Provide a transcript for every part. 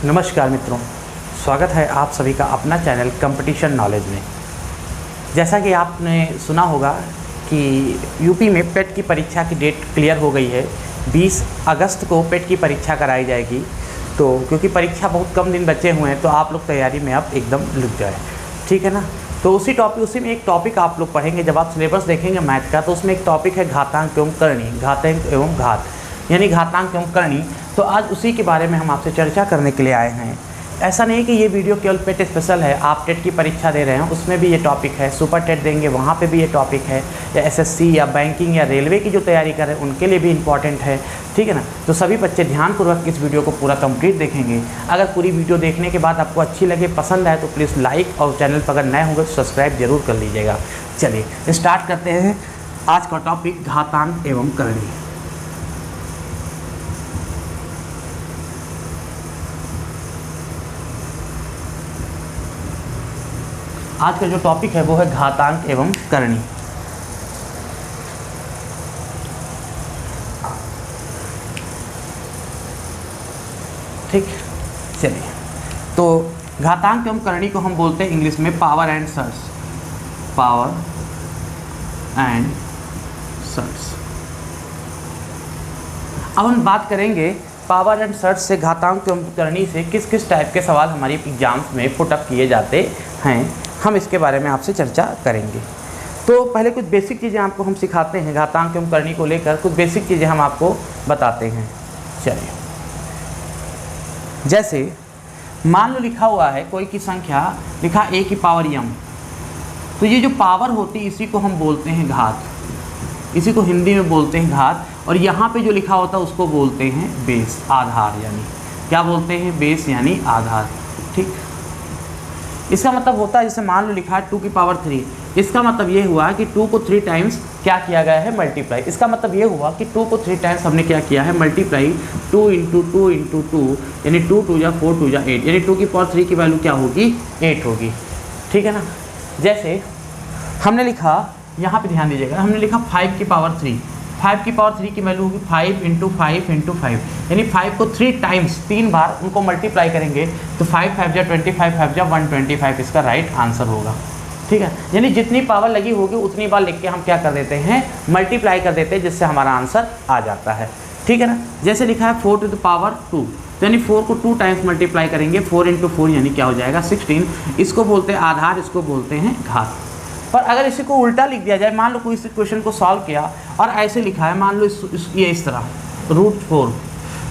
नमस्कार मित्रों, स्वागत है आप सभी का अपना चैनल कंपटीशन नॉलेज में। जैसा कि आपने सुना होगा कि यूपी में पेट की परीक्षा की डेट क्लियर हो गई है। 20 अगस्त को पेट की परीक्षा कराई जाएगी। तो क्योंकि परीक्षा बहुत कम दिन बचे हुए हैं तो आप लोग तैयारी में अब एकदम लग जाए, ठीक है ना। तो उसी में एक टॉपिक आप लोग पढ़ेंगे। जब आप सिलेबस देखेंगे मैथ का तो उसमें एक टॉपिक है घातांक एवं करणी, घातांक एवं घात यानी घातांक एवं करणी। तो आज उसी के बारे में हम आपसे चर्चा करने के लिए आए हैं। ऐसा नहीं कि ये वीडियो केवल पेट स्पेशल है। आप टेट की परीक्षा दे रहे हैं उसमें भी ये टॉपिक है, सुपर टेट देंगे वहाँ पे भी ये टॉपिक है, या एसएससी या बैंकिंग या रेलवे की जो तैयारी कर रहे हैं उनके लिए भी इम्पॉर्टेंट है, ठीक है ना। तो सभी बच्चे ध्यानपूर्वक इस वीडियो को पूरा कंप्लीट देखेंगे। अगर पूरी वीडियो देखने के बाद आपको अच्छी लगे, पसंद आए तो प्लीज़ लाइक, और चैनल पर अगर नए होंगे तो सब्सक्राइब जरूर कर लीजिएगा। चलिए स्टार्ट करते हैं आज का टॉपिक घातांक एवं करणी। आज का जो टॉपिक है वो है घातांक एवं करणी। ठीक, चलिए। तो घातांक एवं करणी को हम बोलते हैं इंग्लिश में power and surds, power and surds. अब हम बात करेंगे पावर एंड सर्ट्स से, घातांक एवं करणी से किस किस टाइप के सवाल हमारी एग्जाम्स में पुटअप किए जाते हैं, हम इसके बारे में आपसे चर्चा करेंगे। तो पहले कुछ बेसिक चीज़ें आपको हम सिखाते हैं। घातांक एवं करणी को लेकर कुछ बेसिक चीज़ें हम आपको बताते हैं। चलिए, जैसे मान लो लिखा हुआ है कोई की संख्या, लिखा a की पावर m, तो ये जो पावर होती है इसी को हम बोलते हैं घात, इसी को हिंदी में बोलते हैं घात। और यहाँ पे जो लिखा होता है उसको बोलते हैं बेस, आधार, यानी क्या बोलते हैं, बेस यानी आधार। ठीक, इसका मतलब होता है जैसे मान लो लिखा है 2 की पावर 3, इसका मतलब ये हुआ कि 2 को 3 टाइम्स क्या किया गया है, मल्टीप्लाई। इसका मतलब ये हुआ कि 2 को 3 टाइम्स हमने क्या किया है, मल्टीप्लाई। 2 × 2 × 2 यानी 2 2 या 4 2 या 8, यानी 2 की पावर 3 की वैल्यू क्या होगी, 8 होगी, ठीक है ना। जैसे हमने लिखा, यहाँ पे ध्यान दीजिएगा, हमने लिखा 5 की पावर 3, 5 की पावर 3 की वैल्यू होगी 5 × 5 × 5, यानी 5 को 3 टाइम्स, 3 बार उनको मल्टीप्लाई करेंगे तो 5 5 जा 25, 5 जा 125 इसका राइट आंसर होगा, ठीक है। यानी जितनी पावर लगी होगी उतनी बार लिख के हम क्या कर देते हैं, मल्टीप्लाई कर देते हैं, जिससे हमारा आंसर आ जाता है, ठीक है ना। जैसे लिखा है 4 टू द पावर 2, तो यानी 4 को 2 टाइम्स मल्टीप्लाई करेंगे, 4 × 4 यानी क्या हो जाएगा, 16। इसको बोलते हैं आधार, इसको बोलते हैं घात। पर अगर इसी को उल्टा लिख दिया जाए, मान लो कोई इस क्वेश्चन को सॉल्व किया और ऐसे लिखा है, मान लो ये इस तरह √4,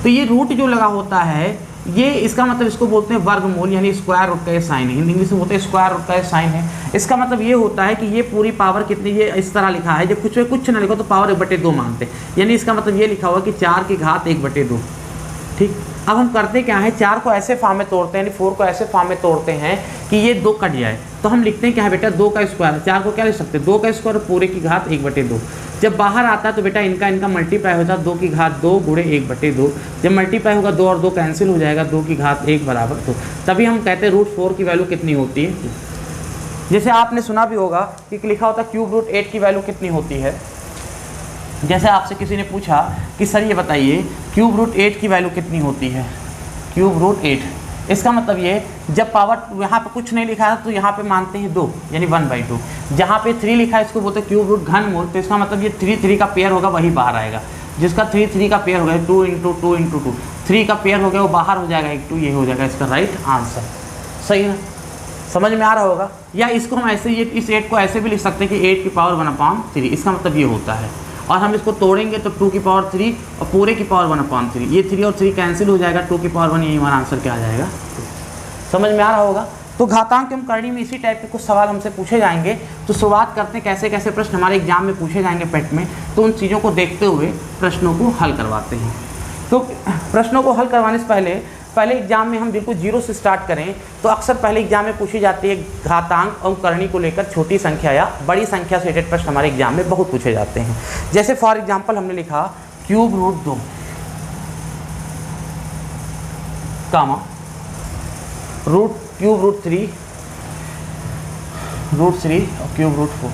तो ये रूट जो लगा होता है ये, इसका मतलब इसको बोलते हैं वर्गमूल, यानी स्क्वायर रूट का ये साइन है, इंग्लिश में बोलते हैं स्क्वायर रूट का ये साइन है। इसका मतलब ये होता है कि ये पूरी पावर कितनी, ये इस तरह लिखा है, जब कुछ ना लिखो तो पावर 1/2 मानते, यानी इसका मतलब ये लिखा हुआ कि 4 की घात 1/2, ठीक। अब हम करते क्या है, 4 को ऐसे फॉर्म में तोड़ते हैं, यानी 4 को ऐसे फॉर्म में तोड़ते हैं कि ये 2 कट जाए, तो हम लिखते हैं क्या है बेटा, 2 का स्क्वायर। 4 को क्या लिख सकते हैं, 2 का स्क्वायर पूरे की घात 1/2। जब बाहर आता है तो बेटा इनका मल्टीप्लाई होता है, 2 की घात 2 × 1/2। जब मल्टीप्लाई होगा 2 और 2 कैंसिल हो जाएगा, 2 की घात 1 = 2, तभी हम कहते हैं √4 की वैल्यू कितनी होती है। जैसे आपने सुना भी होगा कि लिखा होता है ³ √8 की वैल्यू कितनी होती है। जैसे आपसे किसी ने पूछा कि सर ये बताइए ³ √8 की वैल्यू कितनी होती है, ³ √8, इसका मतलब ये, जब पावर यहाँ पे कुछ नहीं लिखा है तो यहाँ पे मानते हैं 2, यानी 1/2। जहाँ पे 3 लिखा है इसको बोलते हैं ³ घनमूल, तो इसका मतलब ये 3 का पेयर होगा वही बाहर आएगा, जिसका 3 का पेयर हो गया 2 × 2 × 2, 3 का पेयर हो गया वो बाहर हो जाएगा 1 2, ये हो जाएगा इसका राइट आंसर। सही है, समझ में आ रहा होगा। या इसको हम ऐसे, ये इस 8 को ऐसे भी लिख सकते हैं कि 8 की पावर 1/3, इसका मतलब ये होता है। और हम इसको तोड़ेंगे तो 2 की पावर 3 और पूरे की पावर 1/3, ये 3 और 3 कैंसिल हो जाएगा, 2 की पावर 1, यही हमारा आंसर क्या आ जाएगा, समझ में आ रहा होगा। तो घातांक एवं करणी में इसी टाइप के कुछ सवाल हमसे पूछे जाएंगे। तो शुरुआत करते हैं कैसे कैसे प्रश्न हमारे एग्जाम में पूछे जाएंगे पेट में, तो उन चीज़ों को देखते हुए प्रश्नों को हल करवाते हैं। तो प्रश्नों को हल करवाने से पहले एग्जाम में हम बिल्कुल 0 से स्टार्ट करें तो अक्सर पहले एग्जाम में पूछी जाती है घातांक एवं करणी को लेकर छोटी संख्या या बड़ी संख्या से रिलेटेड प्रश्न हमारे एग्जाम में बहुत पूछे जाते हैं। जैसे फॉर एग्जाम्पल हमने लिखा ³ √2, कामा √3 और ³ √4,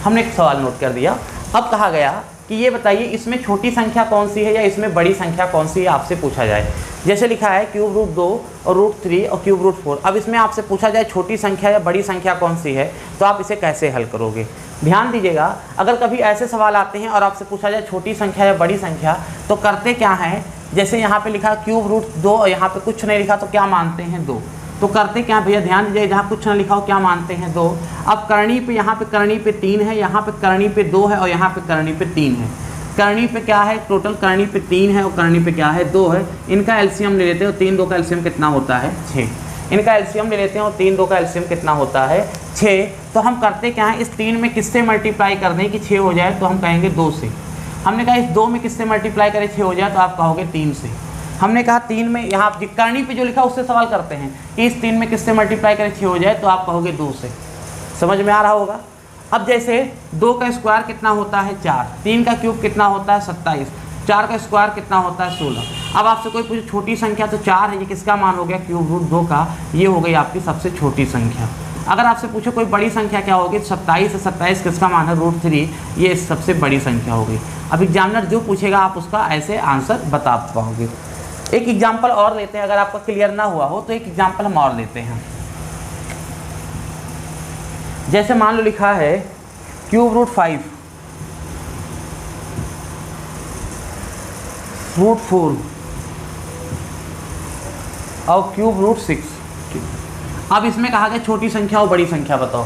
हमने एक सवाल नोट कर दिया। अब कहा गया कि ये बताइए इसमें छोटी संख्या कौन सी है या इसमें बड़ी संख्या कौन सी है, आपसे पूछा जाए। जैसे लिखा है क्यूब रूट 2 और रूट 3 और क्यूब रूट 4। अब इसमें आपसे पूछा जाए छोटी संख्या या बड़ी संख्या कौन सी है, तो आप इसे कैसे हल करोगे। ध्यान दीजिएगा, अगर कभी ऐसे सवाल आते हैं और आपसे पूछा जाए छोटी संख्या या बड़ी संख्या, तो करते क्या हैं, जैसे यहाँ पे लिखा क्यूब रूट 2 और यहाँ पे कुछ नहीं लिखा तो क्या मानते हैं 2। तो करते क्या भैया, ध्यान दीजिए, जहाँ कुछ ना लिखा हो क्या मानते हैं 2। अब करनी पे, यहाँ पे करनी पे 3 है, यहाँ पे करनी पे 2 है और यहाँ पे करनी पे 3 है। करनी पे क्या है, टोटल करनी पे 3 है और करनी पे क्या है 2 है। इनका एलसीएम ले लेते हैं और 3 2 का एलसीएम कितना होता है 6। इनका एलसीएम ले लेते हैं और 3 2 का एलसीएम कितना होता है 6। तो हम करते क्या है, इस 3 में किससे मल्टीप्लाई कर दें कि 6 हो जाए, तो हम कहेंगे 2 से। हमने कहा इस 2 में किससे मल्टीप्लाई करें 6 हो जाए, तो आप कहोगे 3 से। हमने कहा 3 में, यहाँ करनी पे जो लिखा उससे सवाल करते हैं कि इस 3 में किससे मल्टीप्लाई करें 6 हो जाए, तो आप कहोगे 2 से। समझ में आ रहा होगा। अब जैसे 2 का स्क्वायर कितना होता है 4, 3 का क्यूब कितना होता है 27, 4 का स्क्वायर कितना होता है 16। अब आपसे कोई पूछे छोटी संख्या, तो 4 है, ये किसका मान हो गया, क्यूब रूट 2 का, ये हो गई आपकी सबसे छोटी संख्या। अगर आपसे पूछे कोई बड़ी संख्या क्या होगी, 27 है, 27 किसका मान है रूट 3, ये सबसे बड़ी संख्या होगी। अब एग्जामिनर जो पूछेगा आप उसका ऐसे आंसर बता पाओगे। एक एग्जाम्पल और लेते हैं, अगर आपका क्लियर ना हुआ हो तो एक एग्जाम्पल हम और लेते हैं। जैसे मान लो लिखा है क्यूब रूट 5 रूट 4 और क्यूब रूट 6। अब इसमें कहा गया छोटी संख्या और बड़ी संख्या बताओ।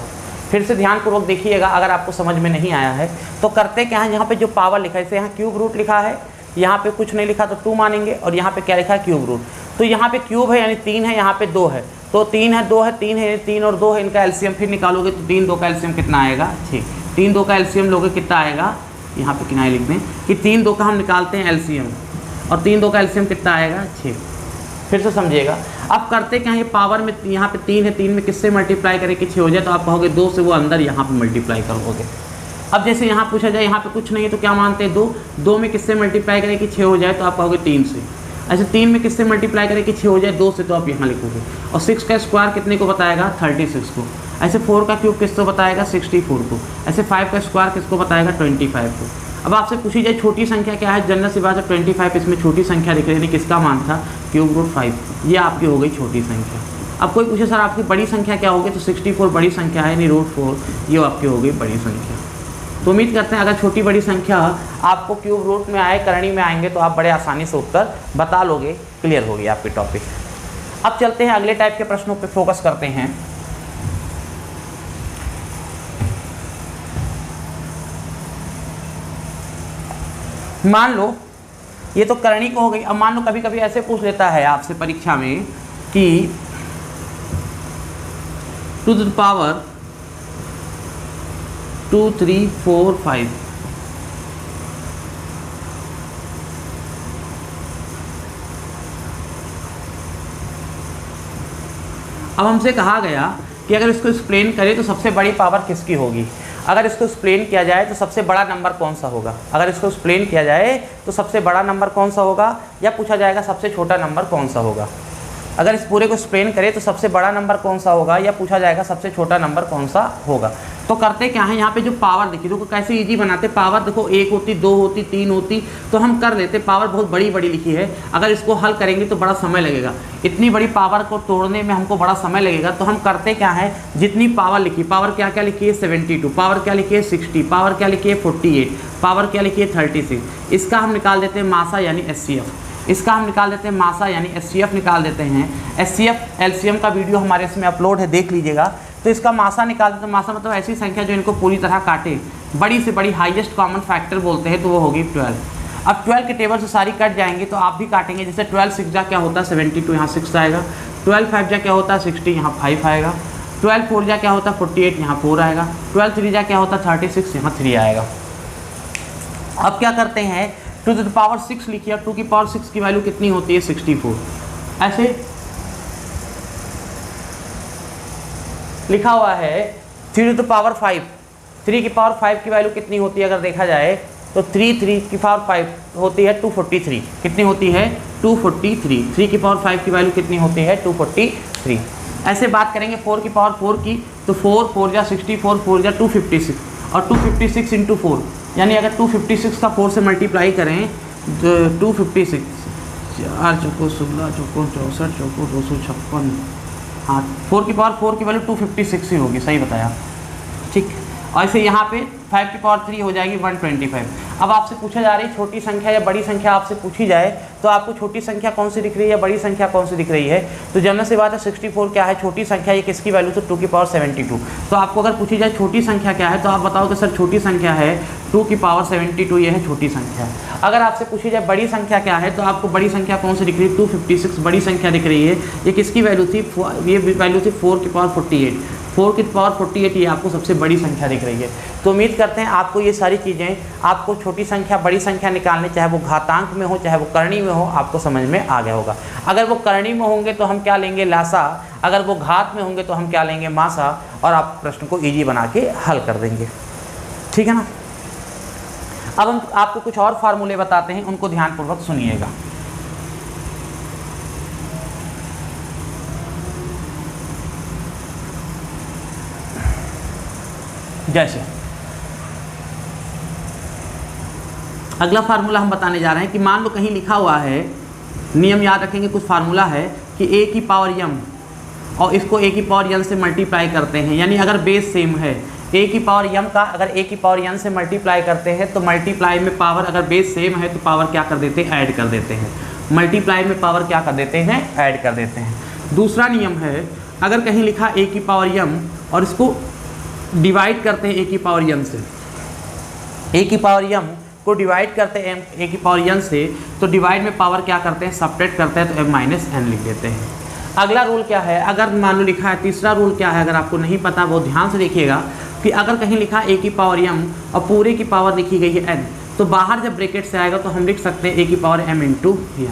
फिर से ध्यानपूर्वक देखिएगा, अगर आपको समझ में नहीं आया है तो करते क्या है, यहाँ पे जो पावर लिखा है, जैसे यहाँ क्यूब रूट लिखा है, यहाँ पे कुछ नहीं लिखा तो 2 मानेंगे, और यहाँ पे क्या लिखा है क्यूब रूट। तो यहाँ पे क्यूब है यानी 3 है, यहाँ पे 2 है, तो 3 है 2 है 3 है 3 और 2 है, इनका एलसीएम फिर निकालोगे तो 3 2 का एलसीएम कितना आएगा 6। 3 2 का एलसीएम लोगे कितना आएगा, यहाँ पे किनारे लिख दें कि 3 2 का हम निकालते हैं एलसीएम, और 3 2 का एलसीएम कितना आएगा 6। फिर से समझिएगा। अब करते क्या है, ये पावर में यहाँ पे 3 है, 3 में किससे मल्टीप्लाई करें कि 6 हो जाए, तो आप कहोगे 2 से, वो अंदर यहाँ पे मल्टीप्लाई करोगे। अब जैसे यहाँ पूछा जाए यहाँ पे कुछ नहीं है तो क्या मानते हैं 2, 2 में किससे मल्टीप्लाई करें कि 6 हो जाए, तो आप कहोगे 3 से। ऐसे 3 में किससे मल्टीप्लाई करें कि 6 हो जाए 2 से, तो आप यहाँ लिखोगे। और 6 का स्क्वायर कितने को बताएगा 36 को। ऐसे 4 का क्यूब किसको बताएगा 64 को। ऐसे 5 का स्क्वायर किसको बताएगा 25 को। अब आपसे पूछी जाए छोटी संख्या क्या है, जनरल सी बात है 25 इसमें छोटी संख्या दिख रही है, किसका मान था क्यूब रूट 5, ये आपकी हो गई छोटी संख्या। अब कोई पूछे सर आपकी बड़ी संख्या क्या होगी, तो 64 बड़ी संख्या है, यानी रूट 4 ये आपकी हो गई बड़ी संख्या। तो उम्मीद करते हैं अगर छोटी बड़ी संख्या आपको क्यूब रूट में आए, करनी में आएंगे, तो आप बड़े आसानी से उत्तर बता लोगे, क्लियर होगी आपकी टॉपिक। अब चलते हैं अगले टाइप के प्रश्नों पे फोकस करते हैं। मान लो ये तो करनी को हो गई। अब मान लो कभी कभी ऐसे पूछ लेता है आपसे परीक्षा में कि टू द पावर 2 3 4 5, अब हमसे कहा गया कि अगर इसको एक्सप्लेन करें तो सबसे बड़ी पावर किसकी होगी। अगर इसको एक्सप्लेन किया जाए तो सबसे बड़ा नंबर कौन सा होगा। अगर इसको एक्सप्लेन किया जाए तो सबसे बड़ा नंबर कौन सा होगा, या पूछा जाएगा सबसे छोटा नंबर कौन सा होगा। अगर इस पूरे को एक्सप्लेन करें तो सबसे बड़ा नंबर कौन सा होगा, या पूछा जाएगा सबसे छोटा नंबर कौन सा होगा। तो करते क्या है, यहाँ पे जो पावर देखिए, देखो कैसे इजी बनाते। पावर देखो 1 होती, 2 होती, 3 होती, तो हम कर लेते। पावर बहुत बड़ी बड़ी लिखी है, अगर इसको हल करेंगे तो बड़ा समय लगेगा। इतनी बड़ी पावर को तोड़ने में हमको बड़ा समय लगेगा, तो हम करते क्या है, जितनी पावर लिखी, पावर क्या क्या लिखी है 72, पावर क्या लिखी है 60, पावर क्या लिखी है 48, पावर क्या लिखी है 36। इसका हम निकाल देते हैं मासा यानी एचसीएफ, इसका हम निकाल देते हैं मासा यानी एचसीएफ निकाल देते हैं। एचसीएफ एलसीएम का वीडियो हमारे इसमें अपलोड है, देख लीजिएगा। तो इसका मासा निकाल देते हैं। मासा मतलब ऐसी संख्या जो इनको पूरी तरह काटे, बड़ी से बड़ी हाईएस्ट कॉमन फैक्टर बोलते हैं, तो वो होगी 12। अब 12 के टेबल से सारी कट जाएंगी, तो आप भी काटेंगे। जैसे 12 6 जा क्या होता है 72, यहाँ 6 आएगा। 12 5 जा क्या होता है 60, यहाँ 5 आएगा। 12 4 जा क्या होता है 48, यहाँ 4 आएगा। 12 3 जा क्या होता है 36, यहाँ 3 आएगा। अब क्या करते हैं, 2 to the power 6 लिखिए। 2 की पावर 6 की वैल्यू कितनी होती है 64। ऐसे लिखा हुआ है 3 to the power 5, 3 की पावर 5 की वैल्यू कितनी होती है, अगर देखा जाए तो 3 की पावर 5 होती है 243। कितनी होती है 243। 3 की पावर 5 की वैल्यू कितनी होती है 243। ऐसे बात करेंगे 4 की पावर 4 की, तो 4 4 जा 64, 4 जा 256, और 256 इंटू 4, यानी अगर 256 का 4 से मल्टीप्लाई करें तो 256, 4 चौको 16 चौको 64 चौको 256, हाँ 4 की पावर 4 की वैल्यू 256 ही होगी, सही बताया। ठीक, और ऐसे यहाँ पे 5 की पावर 3 हो जाएगी 125। अब आपसे पूछा जा रही है छोटी संख्या या बड़ी संख्या आपसे पूछी जाए तो आपको छोटी संख्या कौन सी दिख रही है, बड़ी संख्या कौन सी दिख रही है। तो जनरल सी बात है 64 क्या है, छोटी संख्या, ये किसकी वैल्यू, तो 2 की पावर 72। तो आपको अगर पूछी जाए छोटी संख्या क्या है तो आप बताओ कि सर छोटी संख्या है 2 की पावर 72, ये है छोटी संख्या। अगर आपसे पूछी जाए बड़ी संख्या क्या है तो आपको बड़ी संख्या कौन सी दिख रही है, 256 बड़ी संख्या दिख रही है। ये किसकी वैल्यू थी, ये वैल्यू थी 4 की पावर 48, 4 की पावर 48 ये आपको सबसे बड़ी संख्या दिख रही है। तो उम्मीद करते हैं आपको ये सारी चीज़ें, आपको छोटी संख्या बड़ी संख्या निकालने, चाहे वो घातांक में हो चाहे वो करणी में हो, आपको समझ में आ गया होगा। अगर वो करणी में होंगे तो हम क्या लेंगे, लासा, अगर वो घात में होंगे तो हम क्या लेंगे, मासा, और आप प्रश्न को ईजी बना के हल कर देंगे। ठीक है ना। अब हम आपको कुछ और फार्मूले बताते हैं, उनको ध्यानपूर्वक सुनिएगा। जैसे अगला फार्मूला हम बताने जा रहे हैं कि मान लो कहीं लिखा हुआ है, नियम याद रखेंगे, कुछ फार्मूला है कि a की पावर m और इसको a की पावर n से मल्टीप्लाई करते हैं, यानी अगर बेस सेम है a की पावर m का अगर a की पावर n से मल्टीप्लाई करते हैं तो मल्टीप्लाई में पावर अगर बेस सेम है तो पावर क्या कर देते हैं, ऐड कर देते हैं। मल्टीप्लाई में पावर क्या कर देते हैं, ऐड कर देते हैं। दूसरा नियम है अगर कहीं लिखा a की पावर m और इसको डिवाइड करते हैं a की पावर n से, a की पावर m को डिवाइड करते हैं a की पावर n से, तो डिवाइड में पावर क्या करते हैं, सब्ट्रैक्ट करते हैं, तो m माइनस n लिख देते हैं। अगला रूल क्या है, अगर मान लो लिखा है, तीसरा रूल क्या है, अगर आपको नहीं पता वो ध्यान से देखिएगा कि अगर कहीं लिखा a की पावर m और पूरे की पावर लिखी गई है n, तो बाहर जब ब्रैकेट से आएगा तो हम लिख सकते हैं a की पावर m इंटू n।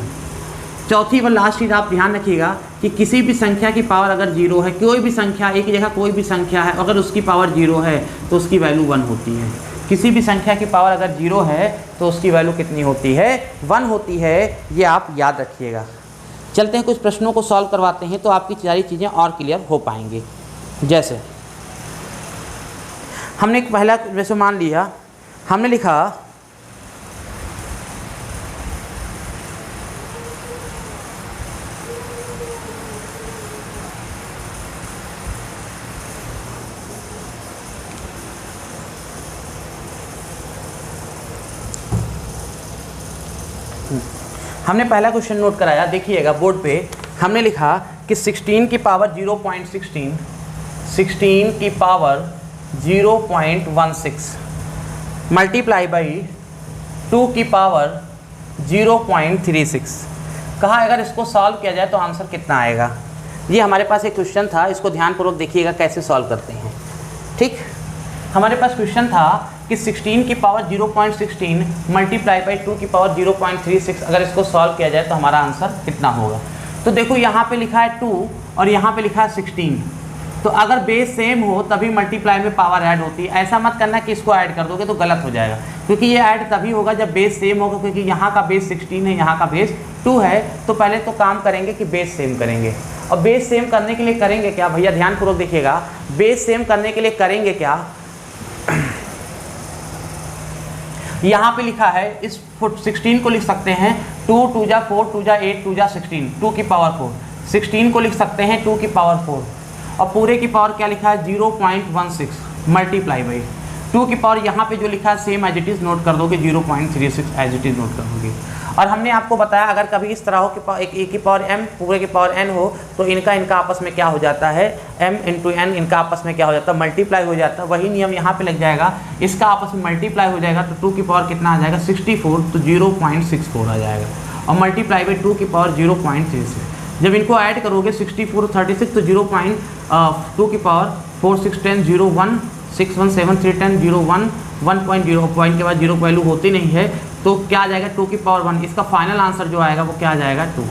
चौथी व लास्ट चीज़ आप ध्यान रखिएगा कि किसी भी संख्या की पावर अगर 0 है, कोई भी संख्या, एक जगह कोई भी संख्या है, अगर उसकी पावर 0 है तो उसकी वैल्यू 1 होती है। किसी भी संख्या की पावर अगर 0 है तो उसकी वैल्यू कितनी होती है, 1 होती है। ये आप याद रखिएगा। चलते हैं कुछ प्रश्नों को सॉल्व करवाते हैं तो आपकी सारी चीज़ें और क्लियर हो पाएंगी। जैसे हमने एक पहला वैसे मान लिया, हमने लिखा हमने पहला क्वेश्चन नोट कराया, देखिएगा बोर्ड पे हमने लिखा कि 16 की पावर 0.16, 16 की पावर 0.16 मल्टीप्लाई बाई 2 की पावर 0.36। कहा अगर इसको सॉल्व किया जाए तो आंसर कितना आएगा। ये हमारे पास एक क्वेश्चन था, इसको ध्यानपूर्वक देखिएगा कैसे सॉल्व करते हैं। ठीक, हमारे पास क्वेश्चन था कि 16 की पावर 0.16 मल्टीप्लाई बाई 2 की पावर 0.36, अगर इसको सॉल्व किया जाए तो हमारा आंसर कितना होगा। तो देखो यहाँ पे लिखा है 2 और यहाँ पे लिखा है 16, तो अगर बेस सेम हो तभी मल्टीप्लाई में पावर ऐड होती है। ऐसा मत करना कि इसको ऐड कर दोगे तो गलत हो जाएगा, क्योंकि ये ऐड तभी होगा जब बेस सेम होगा, क्योंकि यहाँ का बेस 16 है, यहाँ का बेस 2 है। तो पहले तो काम करेंगे कि बेस सेम करेंगे, और बेस सेम करने के लिए करेंगे क्या भैया, ध्यानपूर्वक देखिएगा। बेस सेम करने के लिए करेंगे क्या, यहाँ पे लिखा है इस 16 को लिख सकते हैं 2 2 जा 4 2 जा 8 2 जा 16, 2 की पावर 4। 16 को लिख सकते हैं 2 की पावर 4, और पूरे की पावर क्या लिखा है 0.16 मल्टीप्लाई बाई 2 की पावर यहाँ पे जो लिखा है same as it is note कर दोगे, 0.36 एज इट इज़ नोट कर दोगे। और हमने आपको बताया अगर कभी इस तरह हो कि एक की पावर m पूरे की पावर n हो तो इनका आपस में क्या हो जाता है, m इंटू n, इनका आपस में क्या हो जाता है, मल्टीप्लाई हो जाता है। वही नियम यहाँ पे लग जाएगा, इसका आपस में मल्टीप्लाई हो जाएगा तो 2 की पावर कितना आ जाएगा 64, तो 0.64 आ जाएगा, और मल्टीप्लाई बाई 2 की पावर 0.36। जब इनको ऐड करोगे 64 36 तो 2 की पावर 4 6 10 0 1 6 1 7 3 10 0 1 1.0, पॉइंट के बाद 0 वैल्यू होती नहीं है, तो क्या आ जाएगा 2 की पावर 1। इसका फाइनल आंसर जो आएगा वो क्या आ जाएगा 2।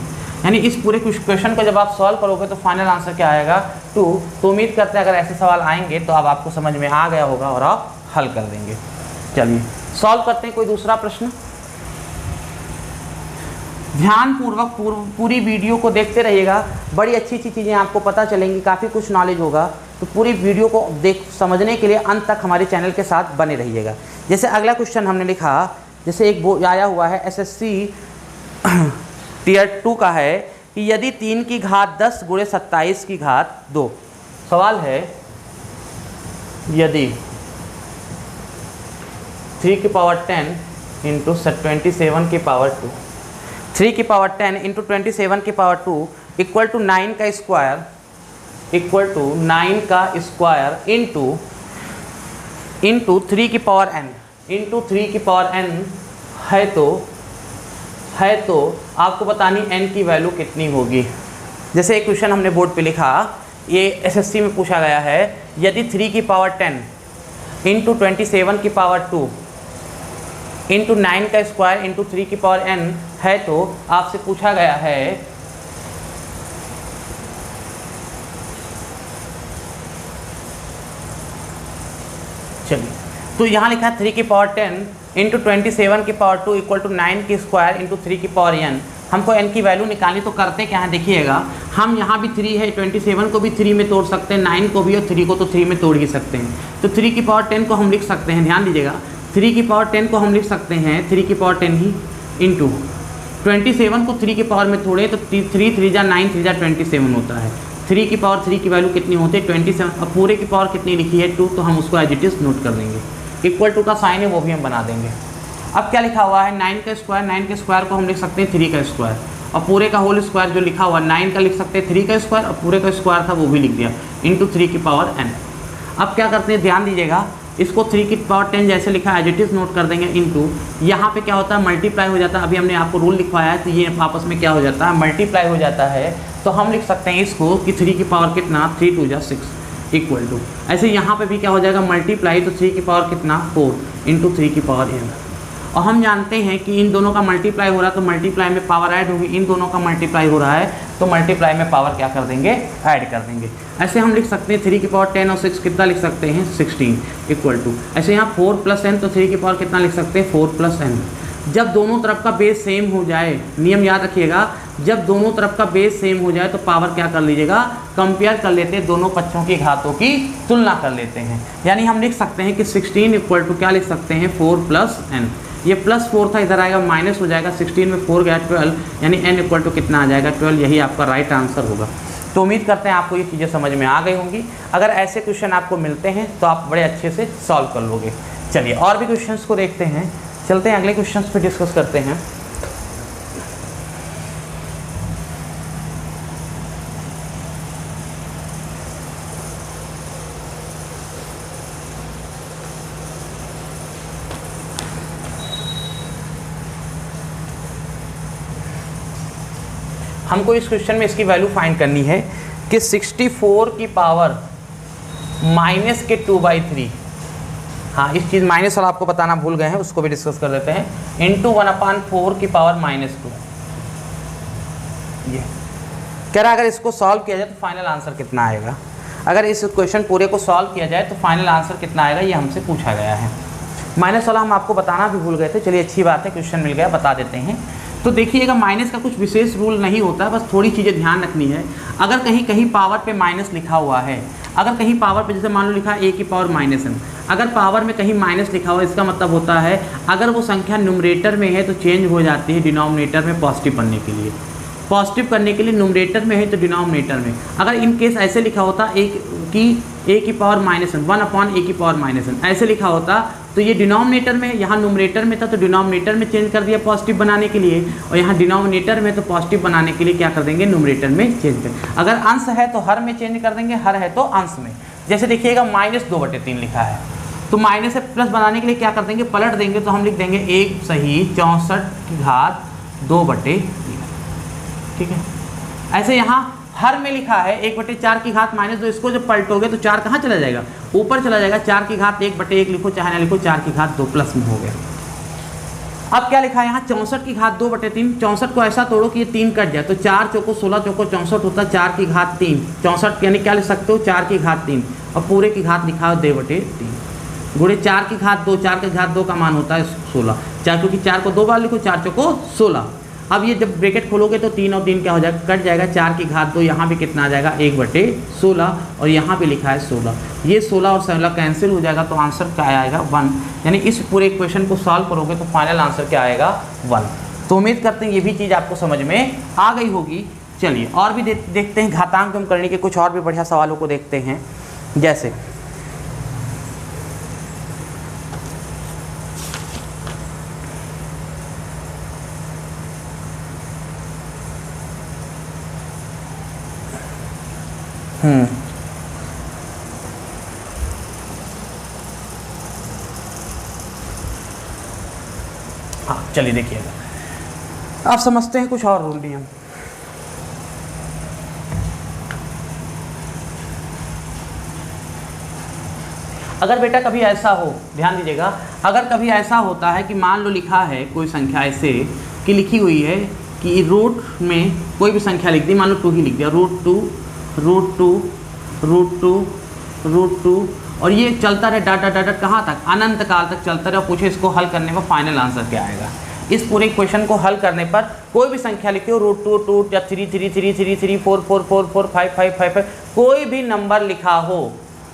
यानी इस पूरे क्वेश्चन को जब आप सॉल्व करोगे तो फाइनल आंसर क्या आएगा 2। तो उम्मीद करते हैं अगर ऐसे सवाल आएंगे तो अब आपको समझ में आ गया होगा और आप हल कर देंगे। चलिए सॉल्व करते हैं कोई दूसरा प्रश्न। ध्यानपूर्वक पूरी वीडियो को देखते रहिएगा, बड़ी अच्छी अच्छी चीज़ें आपको पता चलेंगी, काफ़ी कुछ नॉलेज होगा। तो पूरी वीडियो को समझने के लिए अंत तक हमारे चैनल के साथ बने रहिएगा। जैसे अगला क्वेश्चन हमने लिखा, जैसे एक आया हुआ है एसएससी टियर 2 का है कि यदि 3 की घात 10 गुणे 27 की घात 2, सवाल है यदि 3 की पावर 10 इंटू 27 की पावर 2, 3 की पावर 10 इंटू 27 की पावर 2 इक्वल टू 9 का स्क्वायर, इक्वल टू 9 का स्क्वायर इंटू 3 की पावर n, इंटू 3 की पावर n है तो आपको बतानी n की वैल्यू कितनी होगी। जैसे एक क्वेश्चन हमने बोर्ड पे लिखा, ये एसएससी में पूछा गया है, यदि 3 की पावर 10 इंटू 27 की पावर 2 इंटू 9 का स्क्वायर इंटू 3 की पावर n है तो आपसे पूछा गया है चलिए, तो यहाँ लिखा है 3 की पावर 10 इंटू 27 की पावर 2 इक्वल टू 9 की स्क्वायर इंटू 3 की पावर n। हमको n की वैल्यू निकालनी, तो करते क्या है देखिएगा, हम यहाँ भी 3 है, 27 को भी 3 में तोड़ सकते हैं, 9 को भी और 3 को तो 3 में तोड़ ही सकते हैं। तो 3 की पावर 10 को हम लिख सकते हैं, ध्यान दीजिएगा, 3 की पावर 10 को हम लिख सकते हैं 3 की पावर 10 ही इंटू 27 को 3 की पावर में तोड़े तो 3 3 जा 9 3 जा 27 होता है। 3 की पावर 3 की वैल्यू कितनी होती है 27, अब पूरे की पावर कितनी लिखी है 2, तो हम उसको एज इट इज़ नोट कर देंगे, इक्वल टू का साइन है वो भी हम बना देंगे। अब क्या लिखा हुआ है 9 का स्क्वायर, 9 के स्क्वायर को हम लिख सकते हैं 3 का स्क्वायर, और पूरे का होल स्क्वायर जो लिखा हुआ 9 का लिख सकते हैं 3 का स्क्वायर, और पूरे का स्क्वायर था वो भी लिख दिया इंटू 3 की पावर n। अब क्या करते हैं ध्यान दीजिएगा, इसको 3 की पावर 10 जैसे लिखा है एज इट इज़ नोट कर देंगे इंटू, यहाँ पे क्या होता है मल्टीप्लाई हो जाता है, अभी हमने आपको रूल लिखवाया है तो ये आपस में क्या हो जाता है मल्टीप्लाई हो जाता है। तो हम लिख सकते हैं इसको कि 3 की पावर कितना 3 2 जा 6 इक्वल टू, ऐसे यहाँ पे भी क्या हो जाएगा मल्टीप्लाई, तो 3 की पावर कितना 4 इंटू 3 की पावर n। और हम जानते हैं कि इन दोनों का मल्टीप्लाई हो रहा है तो मल्टीप्लाई में पावर ऐड होगी, इन दोनों का मल्टीप्लाई हो रहा है तो मल्टीप्लाई में पावर क्या कर देंगे ऐड कर देंगे। ऐसे हम लिख सकते हैं 3 की पावर 10 और 6 कितना लिख सकते हैं 16 इक्वल टू, ऐसे यहाँ 4 प्लस n, तो 3 की पावर कितना लिख सकते हैं 4 प्लस n। जब दोनों तरफ का बेस सेम हो जाए, नियम याद रखिएगा, जब दोनों तरफ का बेस सेम हो जाए तो पावर क्या कर लीजिएगा कंपेयर कर लेते हैं, दोनों पक्षों की घातों की तुलना कर लेते हैं। यानी हम लिख सकते हैं कि 16 इक्वल टू क्या लिख सकते हैं 4 प्लस n, ये प्लस 4 था इधर आएगा माइनस हो जाएगा, 16 में 4 गया 12, यानी n इक्वल टू कितना आ जाएगा 12, यही आपका राइट आंसर होगा। तो उम्मीद करते हैं आपको ये चीज़ें समझ में आ गई होंगी। अगर ऐसे क्वेश्चन आपको मिलते हैं तो आप बड़े अच्छे से सॉल्व कर लोगे। चलिए और भी क्वेश्चंस को देखते हैं, चलते हैं अगले क्वेश्चंस पे डिस्कस करते हैं। हमको इस क्वेश्चन में इसकी वैल्यू फाइंड करनी है कि 64 की पावर माइनस के 2/3, हाँ इस चीज़ माइनस वाला आपको बताना भूल गए हैं, उसको भी डिस्कस कर देते हैं, इंटू 1/4 की पावर -2। ये कह रहा है अगर इसको सॉल्व किया जाए तो फाइनल आंसर कितना आएगा, अगर इस क्वेश्चन पूरे को सॉल्व किया जाए तो फाइनल आंसर कितना आएगा, ये हमसे पूछा गया है। माइनस वाला हम आपको बताना भी भूल गए थे, चलिए अच्छी बात है क्वेश्चन मिल गया, बता देते हैं। तो देखिएगा माइनस का कुछ विशेष रूल नहीं होता है, बस थोड़ी चीज़ें ध्यान रखनी है। अगर कहीं कहीं पावर पे माइनस लिखा हुआ है, अगर कहीं पावर पे जैसे मान लो लिखा a की पावर -n, अगर पावर में कहीं माइनस लिखा हुआ है इसका मतलब होता है अगर वो संख्या न्यूमरेटर में है तो चेंज हो जाती है डिनोमिनेटर में पॉजिटिव बनने के लिए, पॉजिटिव करने के लिए न्यूमरेटर में है तो डिनोमिनेटर में। अगर इन केस ऐसे लिखा होता a की पावर -n 1/a की पावर -n ऐसे लिखा होता तो ये डिनोमिनेटर में, यहाँ न्यूमरेटर में था तो डिनोमिनेटर में चेंज कर दिया पॉजिटिव बनाने के लिए, और यहाँ डिनोमिनेटर में तो पॉजिटिव बनाने के लिए क्या कर देंगे न्यूमरेटर में चेंज कर। अगर अंश है तो हर में चेंज कर देंगे, हर है तो अंश में। जैसे देखिएगा -2/3 लिखा है तो माइनस से प्लस बनाने के लिए क्या कर देंगे पलट देंगे, तो हम लिख देंगे 1 सही 64 की घात 2/3, ठीक है। ऐसे यहाँ हर में लिखा है 1/4 की घात -2, इसको जब पलटोगे तो 4 कहाँ चला जाएगा ऊपर चला जाएगा, 4 की घात 1/1 लिखो चाहे ना लिखो, 4 की घात 2 प्लस में हो गया। अब क्या लिखा है यहाँ 64 की घात 2/3, 64 को ऐसा तोड़ो कि ये 3 कट जाए, तो 4 चौको 16 चौको 64 होता है, 4 की घात 3 64, यानी क्या लिख सकते हो 4 की घात 3, और पूरे की घात लिखा है 2/3 गुणे 4 की घात 2, 4 की घात 2 का मान होता है 16, 4 क्योंकि 4 को 2 बार लिखो 4 चौको 16। अब ये जब ब्रैकेट खोलोगे तो 3 और 3 क्या हो जाएगा, कट जाएगा, 4 की घात 2, यहाँ पे कितना आ जाएगा 1/16, और यहाँ पे लिखा है 16, ये 16 और 16 कैंसिल हो जाएगा, तो आंसर क्या आएगा 1। यानी इस पूरे इक्वेशन को सॉल्व करोगे तो फाइनल आंसर क्या आएगा 1। तो उम्मीद करते हैं ये भी चीज़ आपको समझ में आ गई होगी। चलिए और भी देखते हैं घातांक एवं करने के कुछ और भी बढ़िया सवालों को देखते हैं। जैसे हाँ चलिए देखिएगा, आप समझते हैं कुछ और रूल नियम। अगर बेटा कभी ऐसा हो, ध्यान दीजिएगा, अगर कभी ऐसा होता है कि मान लो लिखा है कोई संख्या ऐसे कि लिखी हुई है कि रूट में कोई भी संख्या लिख दी, मान लो 2 ही लिख दिया, √2 और ये चलता रहे डाटा डाटा कहाँ तक, अनंत काल तक चलता रहे, और पूछे इसको हल करने पर फाइनल आंसर क्या आएगा। इस पूरे क्वेश्चन को हल करने पर कोई भी संख्या लिखी हो, √2 या 3 3 3 3 3 4 4 4 4 5 5 5 5, कोई भी नंबर लिखा हो,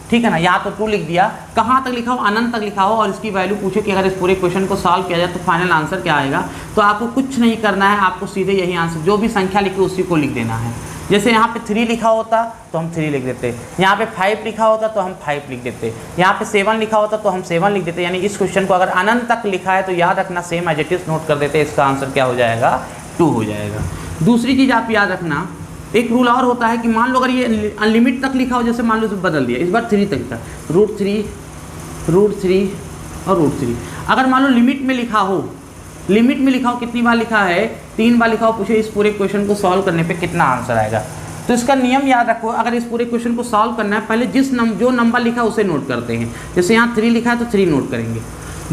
ठीक है ना, यहाँ तो 2 लिख दिया, कहाँ तक लिखा हो, अनंत तक लिखा हो, और इसकी वैल्यू पूछे कि अगर इस पूरे क्वेश्चन को सॉल्व किया जाए तो फाइनल आंसर क्या आएगा। तो आपको कुछ नहीं करना है, आपको सीधे यही आंसर, जो भी संख्या लिखी उसी को लिख देना है। जैसे यहाँ पे 3 लिखा होता तो हम 3 लिख देते, यहाँ पे 5 लिखा होता तो हम 5 लिख देते, यहाँ पे 7 लिखा होता तो हम 7 लिख देते। यानी इस क्वेश्चन को अगर अनंत तक लिखा है तो याद रखना same as it is note कर देते, इसका आंसर क्या हो जाएगा 2 हो जाएगा। दूसरी चीज़ आप याद रखना, एक रूल और होता है कि मान लो अगर ये अनलिमिट तक लिखा हो, जैसे मान लो बदल दिया, इस बार 3 तक था, √3 और √3। अगर मान लो लिमिट में लिखा हो, लिमिट में लिखा हो, कितनी बार लिखा है 3 बार लिखा हो, पूछे इस पूरे क्वेश्चन को सॉल्व करने पे कितना आंसर आएगा। तो इसका नियम याद रखो, अगर इस पूरे क्वेश्चन को सॉल्व करना है पहले जो नंबर लिखा है उसे नोट करते हैं। जैसे यहाँ 3 लिखा है तो 3 नोट करेंगे,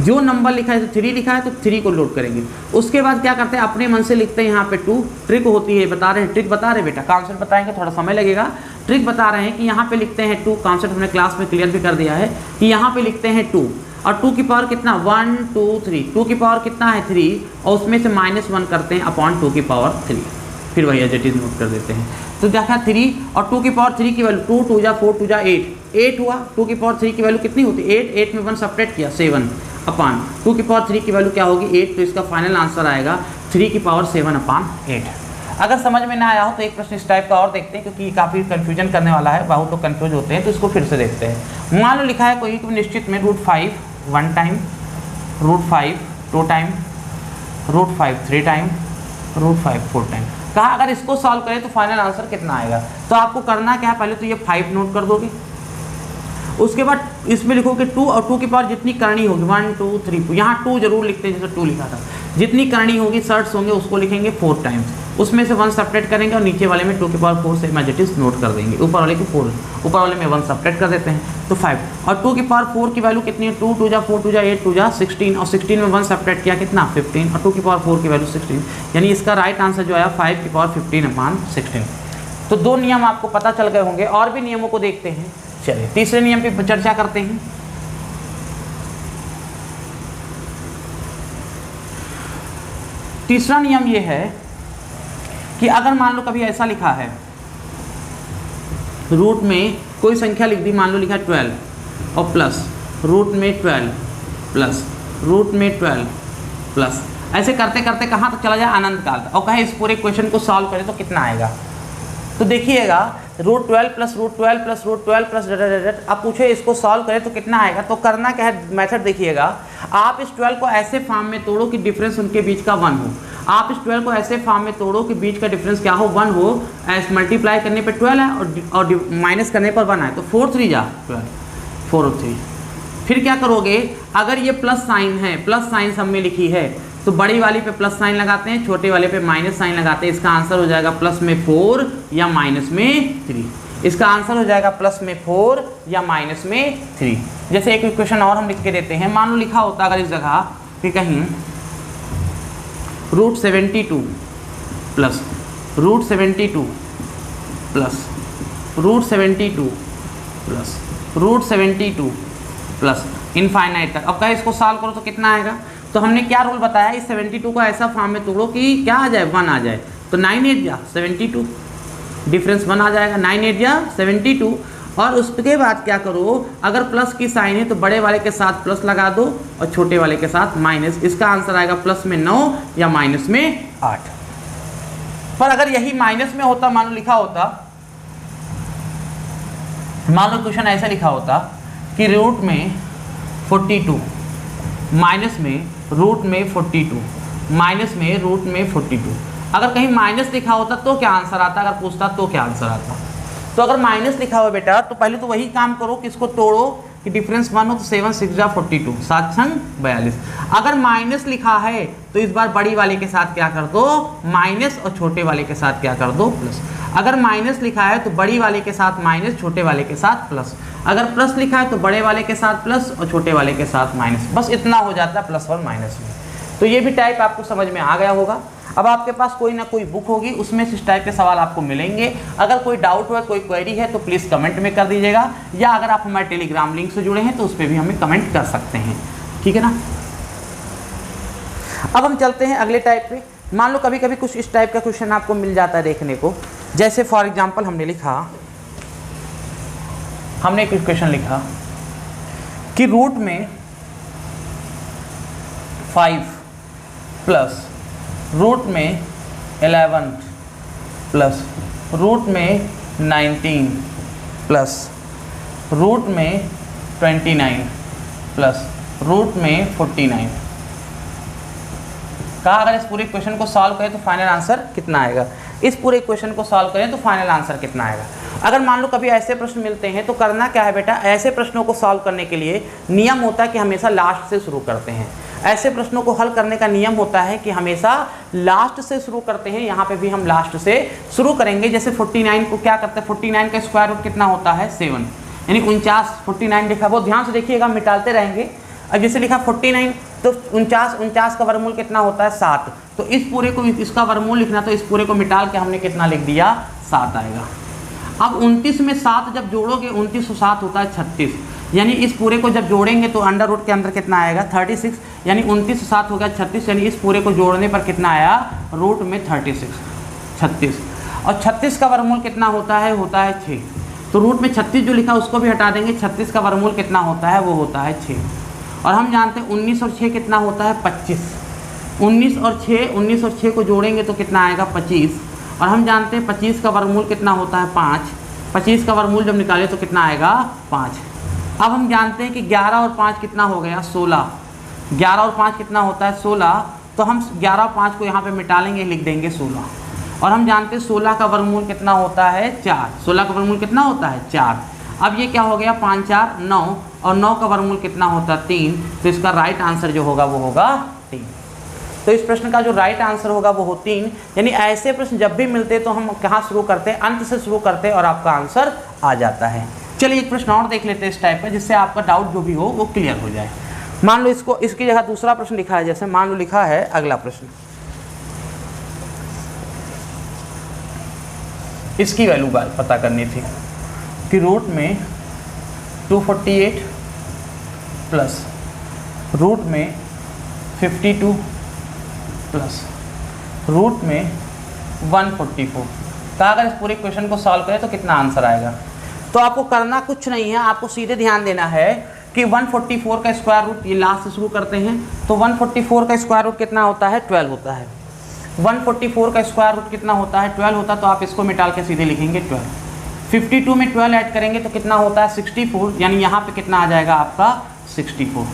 जो नंबर लिखा है तो 3 लिखा है तो 3 को नोट करेंगे। उसके बाद क्या करते हैं, अपने मन से लिखते हैं यहाँ पे 2। ट्रिक होती है, बता रहे हैं, ट्रिक बता रहे बेटा, कॉन्सेप्ट बताएंगे, थोड़ा समय लगेगा। ट्रिक बता रहे हैं कि यहाँ पे लिखते हैं 2, कॉन्सेप्ट हमने क्लास में क्लियर भी कर दिया है कि यहाँ पे लिखते हैं 2, और 2 की पावर कितना 1 2 3, 2 की पावर कितना है 3, और उसमें से -1 करते हैं अपॉन 2 की पावर 3, फिर वही एज इट इज नोट कर देते हैं। तो देखा 3 और 2 की पावर 3 की वैल्यू 2 2 जा 4 2 जा 8 हुआ। 2 की पावर 3 की वैल्यू कितनी होती है 8 में 1 सब्ट्रैक्ट किया 7 अपॉन 2 की पावर 3 की वैल्यू क्या होगी 8। तो इसका फाइनल आंसर आएगा 3 की पावर 7 अपॉन 8। अगर समझ में ना आया हो तो एक प्रश्न इस टाइप का और देखते हैं, क्योंकि काफ़ी कन्फ्यूजन करने वाला है, बहुत लोग कन्फ्यूज होते हैं, तो इसको फिर से देखते हैं। मान लो लिखा है कोई निश्चित में √5 1 टाइम, √5 2 टाइम, √5 3 टाइम, √5 4 टाइम। कहा अगर इसको सॉल्व करें तो फाइनल आंसर कितना आएगा। तो आपको करना क्या है, पहले तो ये 5 नोट कर दोगे, उसके बाद इसमें लिखोगे 2, और 2 की पावर जितनी करनी होगी 1 2 3, यहाँ 2 जरूर लिखते हैं, जैसे 2 लिखा था, जितनी करनी होगी सर्ट्स होंगे उसको लिखेंगे 4 टाइम्स, उसमें से 1 सब्ट्रैक्ट करेंगे और नीचे वाले में 2 की पावर 4 से मैजिटिस नोट कर देंगे, ऊपर वाले को 4, ऊपर वाले में 1 सब्ट्रैक्ट कर देते हैं तो 5। और 2 की पावर 4 की वैल्यू कितनी है 2 2 जा 4 2 जा 8 2 जा 16, और 16 में 1 सब्ट्रैक्ट किया कितना 15, और 2 की पावर 4 की वैल्यू 16, यानी इसका राइट आंसर जो आया 5 की पावर 15 अपॉन 16। तो 2 नियम आपको पता चल गए होंगे, और भी नियमों को देखते हैं। चलिए तीसरे नियम पे चर्चा करते हैं। तीसरा नियम ये है कि अगर मान लो कभी ऐसा लिखा है, रूट में कोई संख्या लिख दी, मान लो लिखा 12 और प्लस रूट में 12 प्लस रूट में 12 प्लस, ऐसे करते करते कहाँ तक चला जाए अनंत काल तक, और कहे इस पूरे क्वेश्चन को सॉल्व करें तो कितना आएगा। तो देखिएगा √12 प्लस √12 प्लस √12 प्लस डट, अब पूछे इसको सॉल्व करें तो कितना आएगा। तो करना क्या है, मेथड देखिएगा, आप इस 12 को ऐसे फॉर्म में तोड़ो कि डिफरेंस उनके बीच का 1 हो। आप इस 12 को ऐसे फॉर्म में तोड़ो कि बीच का डिफरेंस क्या हो 1 हो। ऐसे मल्टीप्लाई करने पे 12 है और माइनस करने पर 1 है, तो 4 3 जा 12 4 और 3। फिर क्या करोगे, अगर ये प्लस साइन है, प्लस साइन सब में लिखी है, तो बड़ी वाली पे प्लस साइन लगाते हैं, छोटे वाले पे माइनस साइन लगाते हैं। इसका आंसर हो जाएगा प्लस में 4 या माइनस में 3। इसका आंसर हो जाएगा प्लस में 4 या माइनस में 3। जैसे एक इक्वेशन और हम लिख के देते हैं, मान लो लिखा होता अगर इस जगह कि कहीं √72 plus √72 plus √72 plus √72 plus infinite तक। अब कहे इसको सॉल्व करो तो कितना आएगा। तो हमने क्या रूल बताया, इस 72 को ऐसा फॉर्म में तोड़ो कि क्या आ जाए, 1 आ जाए। तो 9 8 जा 72, डिफरेंस 1 आ जाएगा, 9 8 जा 72। और उसके बाद क्या करो, अगर प्लस की साइन है तो बड़े वाले के साथ प्लस लगा दो और छोटे वाले के साथ माइनस। इसका आंसर आएगा प्लस में 9 या माइनस में 8। पर अगर यही माइनस में होता, मान लो लिखा होता, मान लो क्वेश्चन ऐसा लिखा होता कि रूट में 42 माइनस में रूट में 42 माइनस में रूट में 42, अगर कहीं माइनस लिखा होता तो क्या आंसर आता, अगर पूछता तो क्या आंसर आता। तो अगर माइनस लिखा हुआ बेटा तो पहले तो वही काम करो कि इसको तोड़ो कि डिफरेंस 1 हो तो 7 6 जा 42, 7 6 42। अगर माइनस लिखा है तो इस बार बड़ी वाले के साथ क्या कर दो, माइनस, और छोटे वाले के साथ क्या कर दो, प्लस। अगर माइनस लिखा है तो बड़ी वाले के साथ माइनस, छोटे वाले के साथ प्लस। अगर प्लस लिखा है तो बड़े वाले के साथ प्लस और छोटे वाले के साथ माइनस। बस इतना हो जाता है प्लस और माइनस में। तो ये भी टाइप आपको समझ में आ गया होगा। अब आपके पास कोई ना कोई बुक होगी, उसमें से इस टाइप के सवाल आपको मिलेंगे। अगर कोई डाउट हो, कोई क्वेरी है तो प्लीज़ कमेंट में कर दीजिएगा, या अगर आप हमारे टेलीग्राम लिंक से जुड़े हैं तो उस पर भी हमें कमेंट कर सकते हैं, ठीक है ना। अब हम चलते हैं अगले टाइप पे। मान लो कभी कभी कुछ इस टाइप का क्वेश्चन आपको मिल जाता है देखने को, जैसे फॉर एग्जाम्पल हमने एक क्वेश्चन लिखा कि रूट में 5 प्लस रूट में 11 प्लस रूट में 19 प्लस रूट में 29 प्लस रूट में 49 कहा, अगर इस पूरे क्वेश्चन को सॉल्व करें तो फाइनल आंसर कितना आएगा। इस पूरे क्वेश्चन को सॉल्व करें तो फाइनल आंसर कितना आएगा। अगर मान लो कभी ऐसे प्रश्न मिलते हैं तो करना क्या है बेटा, ऐसे प्रश्नों को सॉल्व करने के लिए नियम होता है कि हमेशा लास्ट से शुरू करते हैं। ऐसे प्रश्नों को हल करने का नियम होता है कि हमेशा लास्ट से शुरू करते हैं। यहाँ पे भी हम लास्ट से शुरू करेंगे। जैसे 49 को क्या करते हैं, 49 का स्क्वायर रूट कितना होता है 7, यानी 49, 49 लिखा, बहुत ध्यान से देखिएगा, मिटाते रहेंगे। अब जैसे लिखा 49 तो 49 का वर्गमूल कितना होता है 7, तो इस पूरे को, इसका वर्गमूल लिखना, तो इस पूरे को मिटाल के हमने कितना लिख दिया 7 आएगा। अब 29 में 7 जब जोड़ोगे, 29 और 7 होता है 36, यानी इस पूरे को जब जोड़ेंगे तो अंडर रूट के अंदर कितना आएगा 36, यानी 29 और 7 हो गया 36, यानी इस पूरे को जोड़ने पर कितना आया रूट में 36, और 36 का वर्गमूल कितना होता है 6, तो रूट में 36 जो लिखा उसको भी हटा देंगे, 36 का वर्गमूल कितना होता है वो होता है 6। और हम जानते हैं 19 और 6 कितना होता है 25, 19 और 6 को जोड़ेंगे तो कितना आएगा 25, और हम जानते हैं 25 का वर्गमूल कितना होता है 5, 25 का वर्गमूल जब निकाले तो कितना आएगा 5। अब हम जानते हैं कि 11 और 5 कितना हो गया 16, 11 और 5 कितना होता है 16, तो हम 11 और 5 को यहाँ पे मिटा लेंगे, लिख देंगे 16। और हम जानते हैं 16 का वर्गमूल कितना होता है 4, 16 का वर्गमूल कितना होता है 4। अब ये क्या हो गया 5 4 9, और 9 का वर्गमूल कितना होता है 3, तो इसका राइट आंसर जो होगा वो होगा 3। तो इस प्रश्न का जो राइट आंसर होगा वो हो 3। यानी ऐसे प्रश्न जब भी मिलते हैं तो हम कहाँ शुरू करते हैं, अंत से शुरू करते हैं और आपका आंसर आ जाता है। चलिए एक प्रश्न और देख लेते हैं इस टाइप का, जिससे आपका डाउट जो भी हो वो क्लियर हो जाए। मान लो इसको, इसकी जगह दूसरा प्रश्न लिखा है, जैसे मान लो लिखा है अगला प्रश्न, इसकी वैल्यू पता करनी थी कि रूट में 248 प्लस रूट में 52 प्लस रूट में 144 का अगर इस पूरे क्वेश्चन को सॉल्व करें तो कितना आंसर आएगा। तो आपको करना कुछ नहीं है, आपको सीधे ध्यान देना है कि 144 का स्क्वायर रूट, ये लास्ट से शुरू करते हैं, तो 144 का स्क्वायर रूट कितना होता है 12 होता है। 144 का स्क्वायर रूट कितना होता है 12 होता है, तो आप इसको मिटाल के सीधे लिखेंगे 12। 52 में 12 ऐड करेंगे तो कितना होता है 64, यानी यहाँ पे कितना आ जाएगा आपका 64,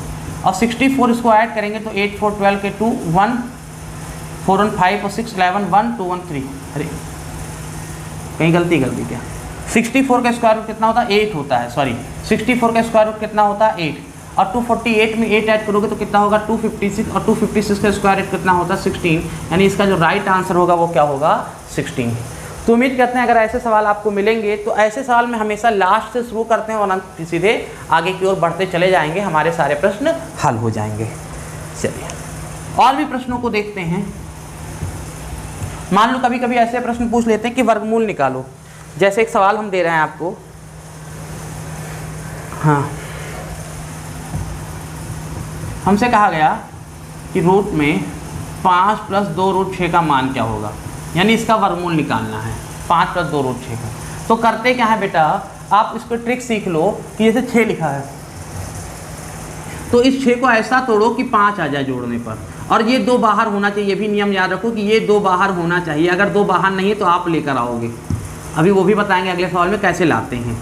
और 64 इसको ऐड करेंगे तो 8 4 12 के 2 1 4 1 5 और 6 11 1 2 1 3, अरे कहीं गलती क्या, 64 का स्क्वायर रूट कितना होता है 8 होता है, सॉरी 64 का स्क्वायर रूट कितना होता है 8, और 248 में 8 ऐड करोगे तो कितना होगा 256, और 256 का स्क्वायर रूट कितना होता है 16, यानी इसका जो राइट आंसर होगा वो क्या होगा 16। तो उम्मीद करते हैं अगर ऐसे सवाल आपको मिलेंगे तो ऐसे सवाल में हमेशा लास्ट से शुरू करते हैं और सीधे आगे की ओर बढ़ते चले जाएंगे, हमारे सारे प्रश्न हल हो जाएंगे। चलिए और भी प्रश्नों को देखते हैं। मान लो कभी कभी ऐसे प्रश्न पूछ लेते हैं कि वर्गमूल निकालो, जैसे एक सवाल हम दे रहे हैं आपको, हाँ हमसे कहा गया कि रूट में 5 प्लस 2 रूट 6 का मान क्या होगा, यानी इसका वर्गमूल निकालना है 5 प्लस 2 रूट 6 का। तो करते क्या है बेटा, आप इसको ट्रिक सीख लो कि जैसे 6 लिखा है तो इस 6 को ऐसा तोड़ो कि 5 आ जाए जोड़ने पर, और ये 2 बाहर होना चाहिए। ये भी नियम याद रखो कि ये 2 बाहर होना चाहिए। अगर 2 बाहर नहीं है तो आप लेकर आओगे, अभी वो भी बताएंगे अगले सवाल में कैसे लाते हैं।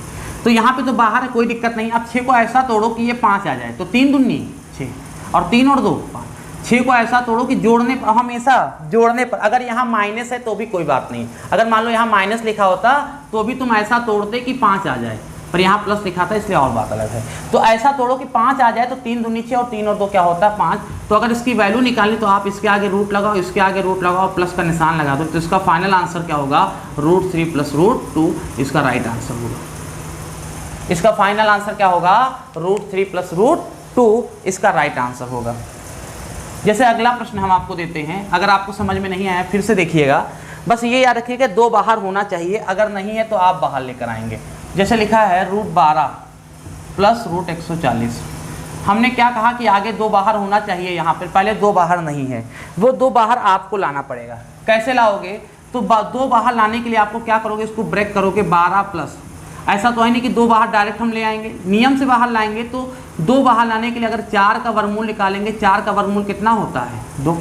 तो यहाँ पे तो बाहर है, कोई दिक्कत नहीं। अब 6 को ऐसा तोड़ो कि ये 5 आ जाए, तो 3 दूनी 6 और 3 और 2 5। 6 को ऐसा तोड़ो कि जोड़ने पर, हमेशा जोड़ने पर, अगर यहाँ माइनस है तो भी कोई बात नहीं। अगर मान लो यहाँ माइनस लिखा होता तो भी तुम ऐसा तोड़ते कि 5 आ जाए, पर यहाँ प्लस लिखा था इसलिए और बात अलग है। तो ऐसा तोड़ो कि 5 आ जाए, तो 3 दूनी 6 और 3 और 2 क्या होता है 5। तो अगर इसकी वैल्यू निकालनी तो आप इसके आगे रूट लगाओ, इसके आगे रूट लगाओ, प्लस का निशान लगा दो, तो इसका फाइनल आंसर क्या होगा √3 प्लस √2, इसका राइट आंसर होगा। इसका फाइनल आंसर क्या होगा √3 प्लस √2, इसका राइट आंसर होगा। जैसे अगला प्रश्न हम आपको देते हैं, अगर आपको समझ में नहीं आया फिर से देखिएगा, बस ये याद रखिएगा 2 बाहर होना चाहिए, अगर नहीं है तो आप बाहर लेकर आएंगे। जैसे लिखा है √12 प्लस √140। हमने क्या कहा कि आगे 2 बाहर होना चाहिए, यहाँ पर पहले 2 बाहर नहीं है, वो 2 बाहर आपको लाना पड़ेगा। कैसे लाओगे, तो 2 बाहर लाने के लिए आपको क्या करोगे, इसको ब्रेक करोगे 12 प्लस, ऐसा तो है नहीं कि 2 बाहर डायरेक्ट हम ले आएंगे, नियम से बाहर लाएंगे। तो 2 बाहर लाने के लिए अगर 4 का वर्गमूल निकालेंगे, 4 का वर्गमूल कितना होता है 2,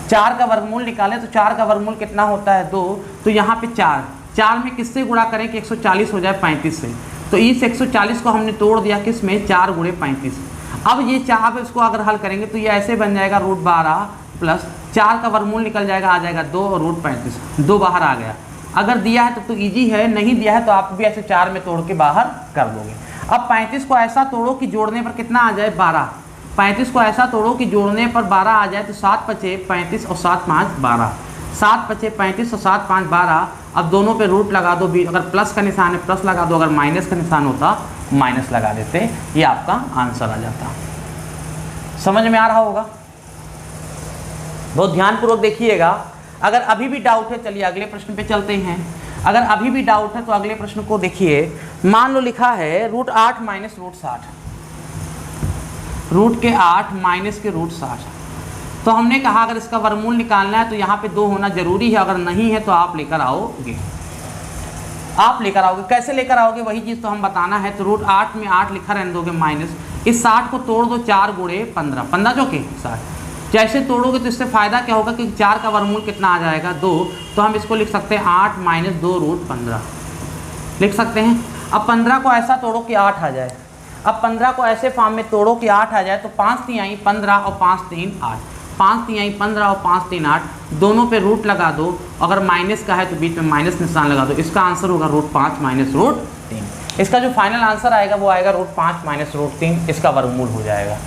4 का वर्गमूल निकालें तो 4 का वर्गमूल कितना होता है 2। तो यहाँ पे 4 में किससे गुणा करें कि 140 हो जाए 35 से, तो इस 140 को हमने तोड़ दिया किस में 4 गुणे 35। अब ये 4 इसको अगर हल करेंगे तो ये ऐसे बन जाएगा √12 प्लस 4 का वर्गमूल निकल जाएगा, आ जाएगा 2 और √35, 2 बाहर आ गया। अगर दिया है तो ईजी है, नहीं दिया है तो आप भी ऐसे 4 में तोड़ के बाहर कर दोगे। अब 35 को ऐसा तोड़ो कि जोड़ने पर कितना आ जाए 12। 35 को ऐसा तोड़ो कि जोड़ने पर 12 आ जाए, तो 7 पचे 35 और 7 5 12, 7 पचे 35 और 7 5 12। अब दोनों पे रूट लगा दो, अगर प्लस का निशान है प्लस लगा दो, अगर माइनस का निशान होता माइनस लगा देते, ये आपका आंसर आ जाता। समझ में आ रहा होगा, बहुत ध्यानपूर्वक देखिएगा। अगर अभी भी डाउट है, चलिए अगले प्रश्न पे चलते हैं। अगर अभी भी डाउट है तो अगले प्रश्न को देखिए। मान लो लिखा है √8 माइनस √60, रूट के 8 माइनस के √60। तो हमने कहा अगर इसका वर्गमूल निकालना है तो यहाँ पे 2 होना जरूरी है, अगर नहीं है तो आप लेकर आओगे। आप लेकर आओगे, कैसे लेकर आओगे वही चीज़ तो हम बताना है। तो √8 में 8 लिखा रहने दोगे माइनस, इस 60 को तोड़ दो 4 गुणे 15, 15 जो के 60। जैसे तोड़ोगे तो इससे फ़ायदा क्या होगा कि 4 का वर्गमूल कितना आ जाएगा 2, तो हम इसको लिख सकते हैं 8 माइनस 2 √15 लिख सकते हैं। अब 15 को ऐसा तोड़ो कि 8 आ जाए, अब 15 को ऐसे फॉर्म में तोड़ो कि 8 आ जाए, तो 5 तिहाई 15 और 5 3 8, 5 तिहाई 15 और 5 3 8, दोनों पे रूट लगा दो, अगर माइनस का है तो बीच में माइनस निशान लगा दो, इसका आंसर होगा √5 माइनस √3। इसका जो फाइनल आंसर आएगा वो आएगा √5 माइनस √3, इसका वर्गमूल हो जाएगा।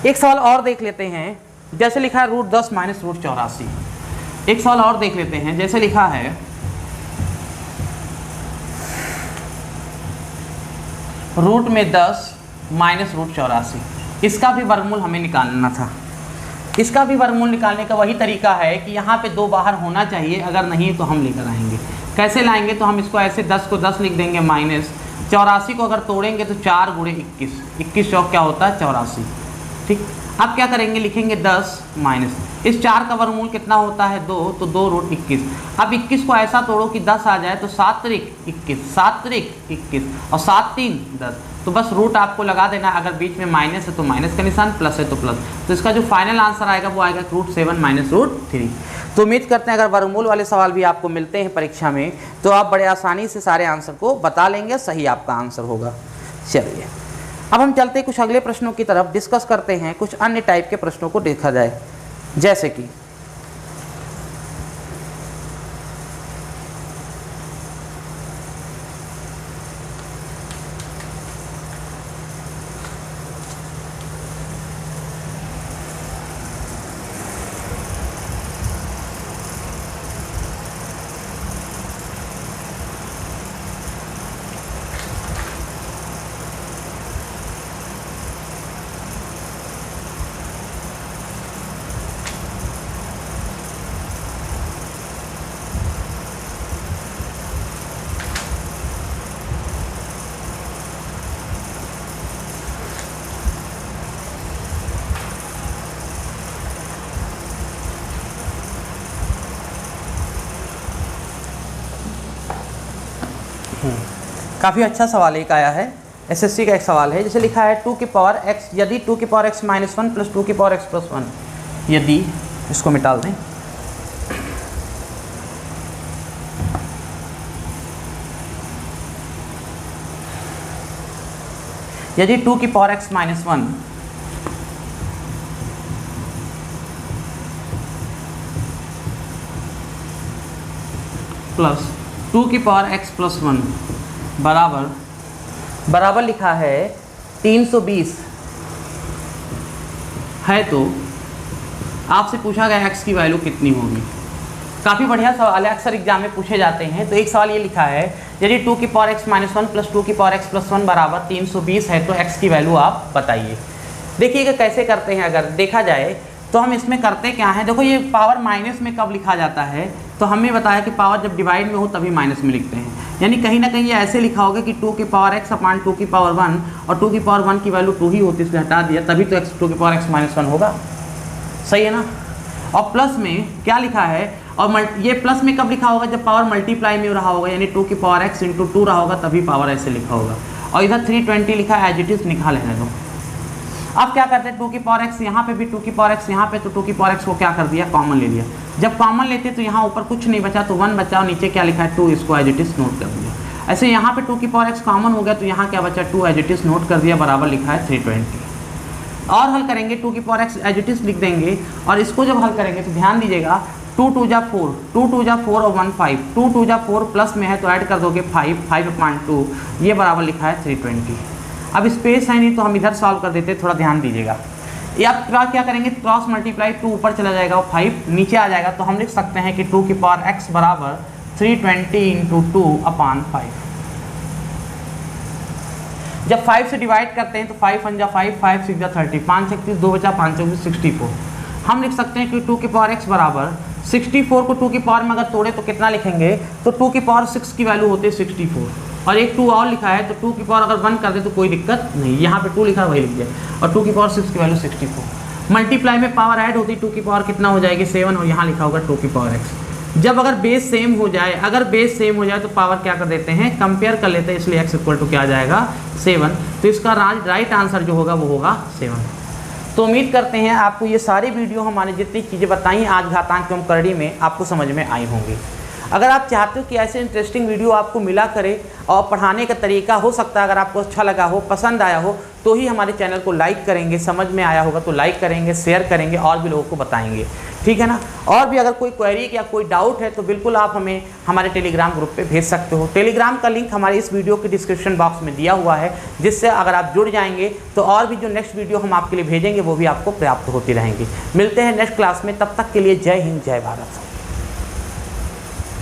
एक सवाल और देख लेते हैं, जैसे लिखा है √10 माइनस √84। एक सवाल और देख लेते हैं, जैसे लिखा है रूट में 10 माइनस √84, इसका भी वर्गमूल हमें निकालना था। इसका भी वर्गमूल निकालने का वही तरीका है कि यहाँ पे 2 बाहर होना चाहिए, अगर नहीं तो हम लेकर आएंगे। कैसे लाएंगे, तो हम इसको ऐसे 10 को 10 लिख देंगे माइनस 84 को अगर तोड़ेंगे तो 4 गुणे 21, 21 चौक क्या होता है 84, ठीक। अब क्या करेंगे, लिखेंगे 10 माइनस इस 4 का वर्गमूल कितना होता है 2, तो 2√21। अब 21 को ऐसा तोड़ो कि 10 आ जाए, तो 7 त्रिक 21, 7 त्रिक 21 और 7 3 10, तो बस रूट आपको लगा देना। अगर बीच में माइनस है तो माइनस का निशान, प्लस है तो प्लस, तो इसका जो फाइनल आंसर आएगा वो आएगा √7 माइनस √3। तो उम्मीद करते हैं अगर वर्गमूल वाले सवाल भी आपको मिलते हैं परीक्षा में तो आप बड़े आसानी से सारे आंसर को बता लेंगे, सही आपका आंसर होगा। चलिए अब हम चलते हैं कुछ अगले प्रश्नों की तरफ, डिस्कस करते हैं कुछ अन्य टाइप के प्रश्नों को देखा जाए। जैसे कि काफ़ी अच्छा सवाल एक आया है, एसएससी का एक सवाल है, जैसे लिखा है 2 की पावर x, यदि 2 की पावर x माइनस 1 प्लस 2 की पावर x प्लस 1, यदि, इसको मिटा दें, यदि 2 की पावर x माइनस 1 प्लस 2 की पावर x प्लस 1 बराबर लिखा है 320 है, तो आपसे पूछा गया x की वैल्यू कितनी होगी। काफ़ी बढ़िया सवाल है, अक्सर एग्जाम में पूछे जाते हैं। तो एक सवाल ये लिखा है, यदि 2 की पावर x माइनस 1 प्लस 2 की पावर x प्लस 1 बराबर 320 है, तो x की वैल्यू आप बताइए। देखिएगा कैसे करते हैं, अगर देखा जाए तो हम इसमें करते क्या हैं, देखो ये पावर माइनस में कब लिखा जाता है, तो हमें बताया कि पावर जब डिवाइड में हो तभी माइनस में लिखते हैं। यानी कहीं ना कहीं ये ऐसे लिखा होगा कि 2 की पावर x अपान 2 की पावर 1, और 2 की पावर 1 की वैल्यू 2 ही होती है, इसलिए हटा दिया, तभी तो 2 की पावर x माइनस 1 होगा। सही है ना। और प्लस में क्या लिखा है, और ये प्लस में कब लिखा होगा, जब पावर मल्टीप्लाई में रहा होगा, यानी 2 की पावर x इंटू 2 रहा होगा, तभी पावर ऐसे लिखा होगा। और इधर 320 लिखा है, एज इट इज लिखा लेने दो। अब क्या करते हैं, 2 की पावर x यहाँ पे भी 2 की पावर x यहाँ पे, तो 2 की पावर x को क्या कर दिया, कॉमन ले लिया। जब कॉमन लेते तो यहाँ ऊपर कुछ नहीं बचा, तो 1 बचा, और नीचे क्या लिखा है 2, इसको एज इट इज नोट कर दिया। ऐसे यहाँ पे 2 की पावर x कॉमन हो गया, तो यहाँ क्या बचा 2, एज इट इज नोट कर दिया, बराबर लिखा है 320। और हल करेंगे, 2 की power x as it is लिख देंगे, और इसको जब हल करेंगे तो ध्यान दीजिएगा, 2 2 जा 4, 2 2 जा 4 और 1 5, 2 2 जा 4 प्लस में है तो ऐड कर दोगे 5, 5/2, ये बराबर लिखा है 320। अब स्पेस है नहीं तो हम इधर सॉल्व कर देते, थोड़ा ध्यान दीजिएगा। या क्या करेंगे, क्रॉस मल्टीप्लाई, 2 ऊपर चला जाएगा और 5 नीचे आ जाएगा, तो हम लिख सकते हैं कि 2 की पावर x बराबर 320 इंटू 2/5। जब 5 से डिवाइड करते हैं तो 5 1 जा 5, 5 6 जा 30, 5 36, 2 बचा, 5 24 64। हम लिख सकते हैं कि 2 की पावर x बराबर 64 को 2 की पावर में अगर तोड़े तो कितना लिखेंगे, तो 2 की पावर 6 की वैल्यू होती है 64, और एक 2 और लिखा है, तो 2 की पावर अगर 1 कर दे तो कोई दिक्कत नहीं, यहाँ पे 2 लिखा है वही लिख दिया, और 2 की पावर 6 की वैल्यू 64। मल्टीप्लाई में पावर ऐड होती, 2 की पावर कितना हो जाएगी 7, और यहाँ लिखा होगा 2 की पावर x। जब अगर बेस सेम हो जाए, तो पावर क्या कर देते हैं, कंपेयर कर लेते हैं, इसलिए x इक्वल टू क्या आ जाएगा 7। तो इसका राइट आंसर जो होगा वो होगा 7। तो उम्मीद करते हैं आपको ये सारी वीडियो हमारे जितनी चीज़ें बताई आज घातांक एवं करड़ी में आपको समझ में आई होंगी। अगर आप चाहते हो कि ऐसे इंटरेस्टिंग वीडियो आपको मिला करे, और पढ़ाने का तरीका हो सकता है अगर आपको अच्छा लगा हो, पसंद आया हो, तो ही हमारे चैनल को लाइक करेंगे, समझ में आया होगा तो लाइक करेंगे, शेयर करेंगे, और भी लोगों को बताएंगे, ठीक है ना। और भी अगर कोई क्वेरी या कोई डाउट है तो बिल्कुल आप हमें हमारे टेलीग्राम ग्रुप पे भेज सकते हो। टेलीग्राम का लिंक हमारे इस वीडियो के डिस्क्रिप्शन बॉक्स में दिया हुआ है, जिससे अगर आप जुड़ जाएंगे तो और भी जो नेक्स्ट वीडियो हम आपके लिए भेजेंगे वो भी आपको प्राप्त होती रहेंगी। मिलते हैं नेक्स्ट क्लास में, तब तक के लिए जय हिंद, जय भारत।